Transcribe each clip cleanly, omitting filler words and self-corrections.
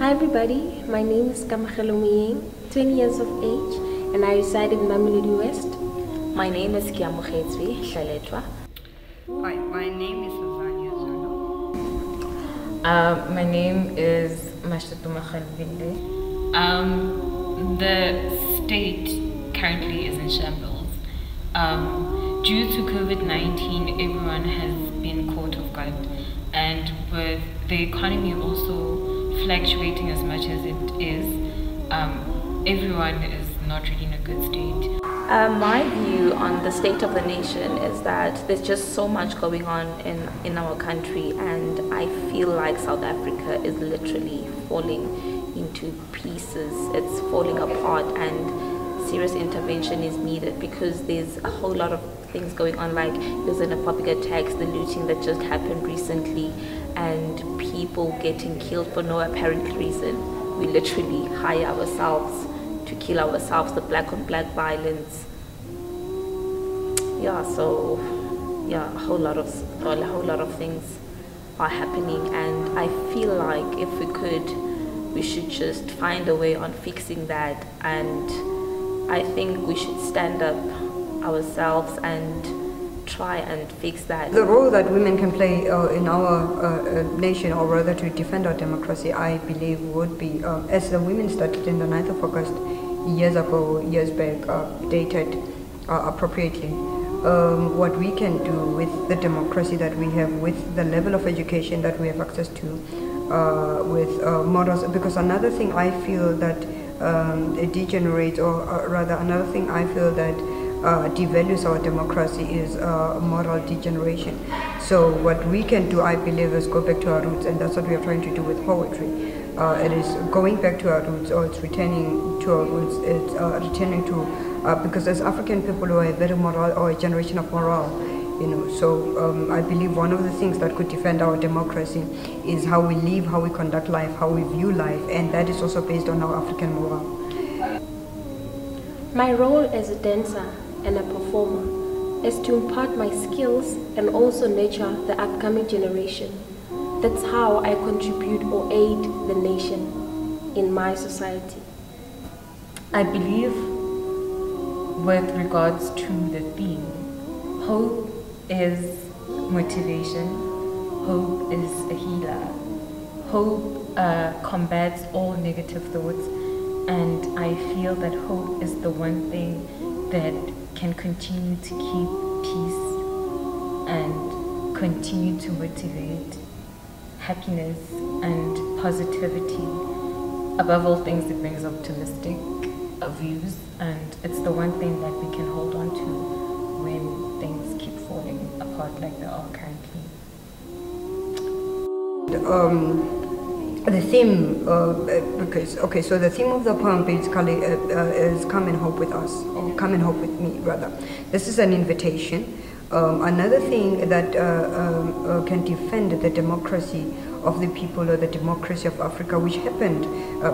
Hi everybody, my name is Kamogelo Moeng, 20 years of age, and I reside in Mamelodi West. My name is Keamogetswe Hlalethwa. Hi, my name is Azania, Zulu. My name is Mashoto. The state currently is in shambles. Due to COVID-19, everyone has been caught off guard, and with the economy also fluctuating as much as it is, everyone is not really in a good state. My view on the state of the nation is that there's just so much going on in our country, and I feel like South Africa is literally falling into pieces. It's falling apart, and serious intervention is needed because there's a whole lot of things going on, like there's xenophobic attacks, the looting that just happened recently, and people getting killed for no apparent reason. We literally hire ourselves to kill ourselves, the black on black violence. Yeah, so yeah, a whole lot of things are happening, and I feel like if we should just find a way on fixing that, and I think we should stand up ourselves and try and fix that. The role that women can play in our nation, or rather to defend our democracy, I believe would be, as the women started in the 9th of August, years back, dated appropriately. What we can do with the democracy that we have, with the level of education that we have access to, with models, because another thing I feel that it degenerates, or rather another thing I feel that devalues our democracy is moral degeneration. So what we can do, I believe, is go back to our roots, and that's what we are trying to do with poetry. It is going back to our roots, or it's returning to our roots. It's returning to, because as African people, we are a very moral, or a generation of moral, you know. So I believe one of the things that could defend our democracy is how we live, how we conduct life, how we view life, and that is also based on our African moral. My role as a dancer and a performer is to impart my skills and also nurture the upcoming generation. That's how I contribute or aid the nation in my society. I believe, with regards to the theme, hope is motivation, hope is a healer, hope combats all negative thoughts, and I feel that hope is the one thing that can continue to keep peace and continue to motivate happiness and positivity. Above all things, it brings optimistic views, and it's the one thing that we can hold on to when things keep falling apart like they are currently. The theme, so the theme of the poem basically is "Come and Hope with Us," or "Come and Hope with Me," rather. This is an invitation. Another thing that can defend the democracy of the people, or the democracy of Africa, which happened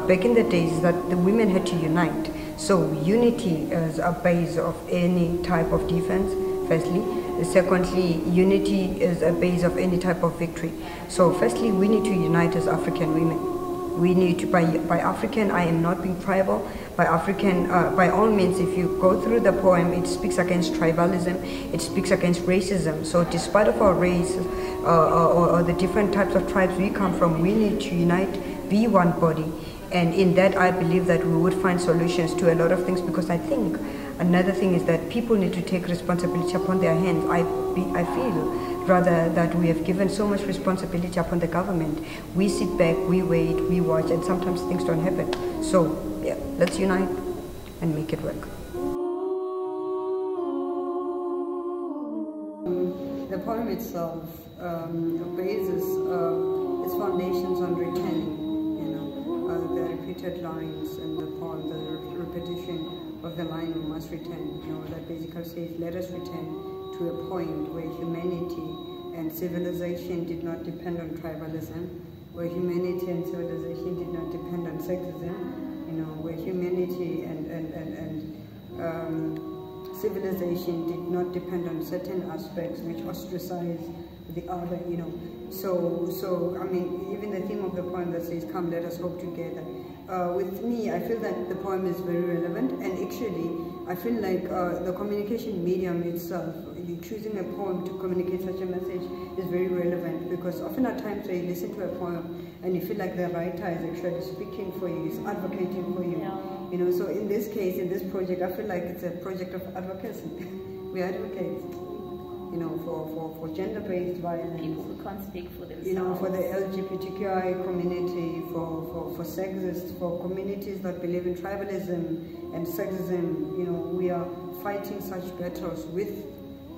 back in the days, that the women had to unite. So unity is a base of any type of defense, firstly. Secondly, unity is a base of any type of victory. So firstly, we need to unite as African women. We need to, by African, I am not being tribal. By African, by all means, if you go through the poem, it speaks against tribalism, it speaks against racism. So despite of our race, or the different types of tribes we come from, we need to unite, be one body. And in that, I believe that we would find solutions to a lot of things, because I think another thing is that people need to take responsibility upon their hands. I feel rather that we have given so much responsibility upon the government. We sit back, we wait, we watch, and sometimes things don't happen. So yeah, let's unite and make it work. The poem itself bases its foundations on returning. The repeated lines in the poem, the repetition of the line, "we must return," that basically says, let us return to a point where humanity and civilization did not depend on tribalism, where humanity and civilization did not depend on sexism, where humanity and civilization did not depend on certain aspects which ostracize the other, you know. So I mean, even the theme of the poem that says, "Come, let us hope together." With me, I feel that the poem is very relevant, and actually, I feel like the communication medium itself, choosing a poem to communicate such a message is very relevant, because often at times when you listen to a poem and you feel like the writer is actually speaking for you, is advocating for you. Yeah. You know, so in this case, in this project, I feel like it's a project of advocacy. We advocate, you know, for gender-based violence. People who can't speak for themselves. You know, for the LGBTQI community, for sexists, for communities that believe in tribalism and sexism. You know, we are fighting such battles with,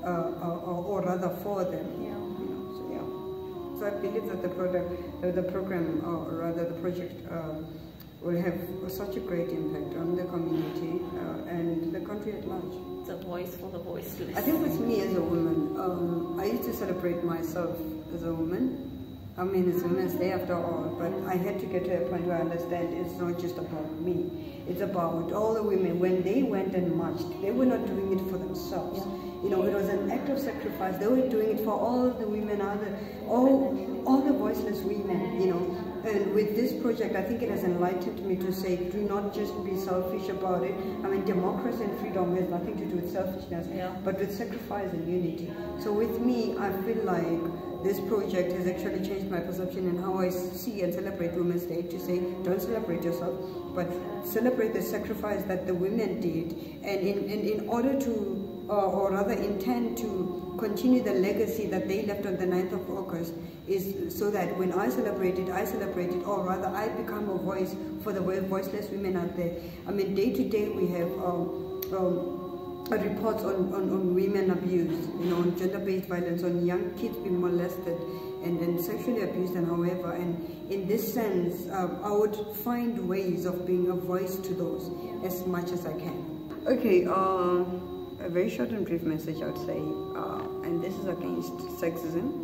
or rather for them. Yeah. You know, so yeah. So I believe that the program, or rather the project, will have such a great impact on the community and the country at large. It's a voice for the voiceless. I think with me as a woman, I used to celebrate myself as a woman. I mean, it's Women's Day after all, but I had to get to a point where I understand it's not just about me. It's about all the women. When they went and marched, they were not doing it for themselves. Yeah. You know, it was an act of sacrifice. They were doing it for all the women, all the voiceless women, you know. And with this project, I think it has enlightened me to say, do not just be selfish about it. I mean, democracy and freedom has nothing to do with selfishness, but with sacrifice and unity. So with me, I feel like this project has actually changed my perception and how I see and celebrate Women's Day, to say, don't celebrate yourself, but celebrate the sacrifice that the women did. And in order to, or rather intend to continue the legacy that they left on the 9th of August, is so that when I celebrate it, or rather I become a voice for the voiceless women out there. I mean, day to day we have reports on women abuse, you know, on gender-based violence, on young kids being molested and sexually abused and however. And in this sense, I would find ways of being a voice to those as much as I can. Okay, a very short and brief message I would say, and this is against sexism.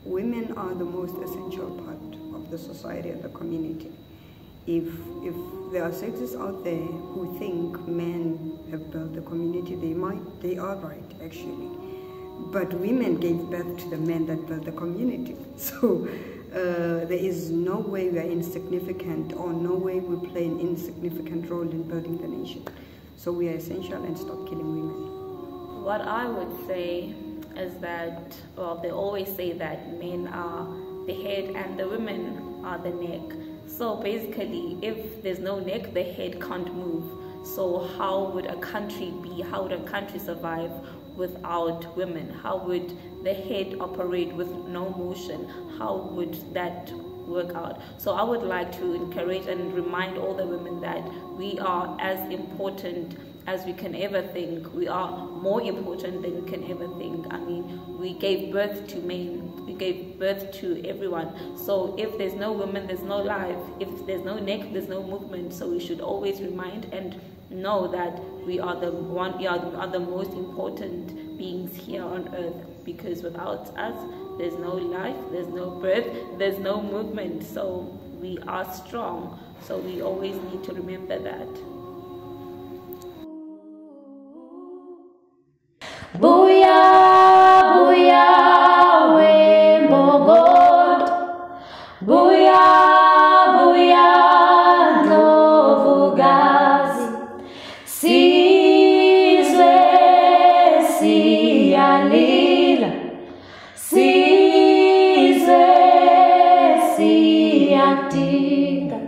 Women are the most essential part of the society and the community. If there are sexists out there who think men have built the community, they are right actually. But women gave birth to the men that built the community. So there is no way we are insignificant, or no way we play an insignificant role in building the nation. So we are essential, and stop killing women. What I would say is that, well, they always say that men are the head and the women are the neck. So basically, if there's no neck, the head can't move. So how would a country be, how would a country survive without women? How would the head operate with no motion? How would that work out? So I would like to encourage and remind all the women that we are as important as we can ever think. We are more important than we can ever think. I mean, we gave birth to men, we gave birth to everyone. So if there's no women, there's no life. If there's no neck, there's no movement. So we should always remind and know that we are the most important beings here on earth, because without us, there's no life, there's no birth, there's no movement. So we are strong. So we always need to remember that. Buya, buya, we mbogod. Buya, buya, novugazi. Sizwe, siyalila. Sizwe, siyadinga.